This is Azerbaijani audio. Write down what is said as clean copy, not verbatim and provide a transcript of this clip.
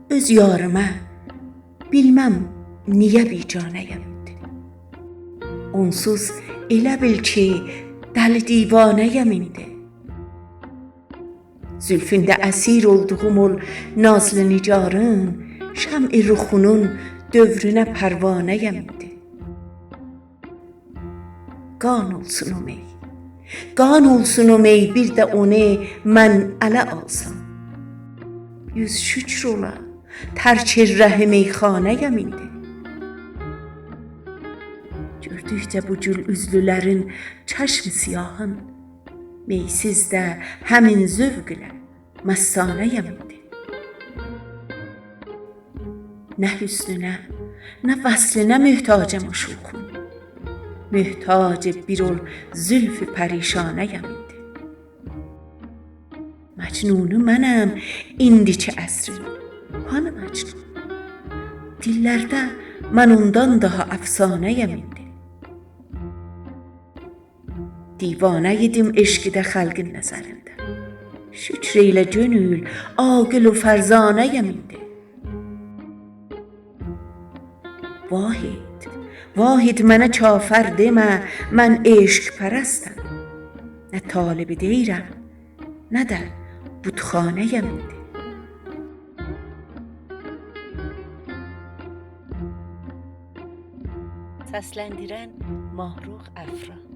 öz yarıma bilməm niyə bicanəyəm indi. Onsuz elə bil ki, dəli divanəyəm indi. Zülfündə əsir olduğum ol nazlı nicarın, şəm'i ruxunun dövrünə pərvanəyəm indi. Qan olsun o mey, qan olsun o mey, bir də onu mən ələ alsam. Yüz şükr ola, tərk rəh meyxanəyəm indi. Gördükcə bu gül üzlülərin çəşm siyahın, meysiz də həmin zövq ilə məstanəyəm indi. Nə hüsnünə, nə vəslinə möhtacəm o şuxum, möhtac bir ol zülf pərişanəyəm indi. Məcnunu mənəm indiki əsrin, hanı Məcnun? Dillərdə mən ondan daha əfsanəyəm indi. Divanə idim eşqidə xəlqin nəzərində, şükr eylə gönül, aqil و fərzanəyəm indi. Vahid, Vahid mənə kafər demə, mən eşq pərəstəm. Nə talibi deyirəm, nə də butxanəyəm indi. Səsləndirən Mahruq Əfra.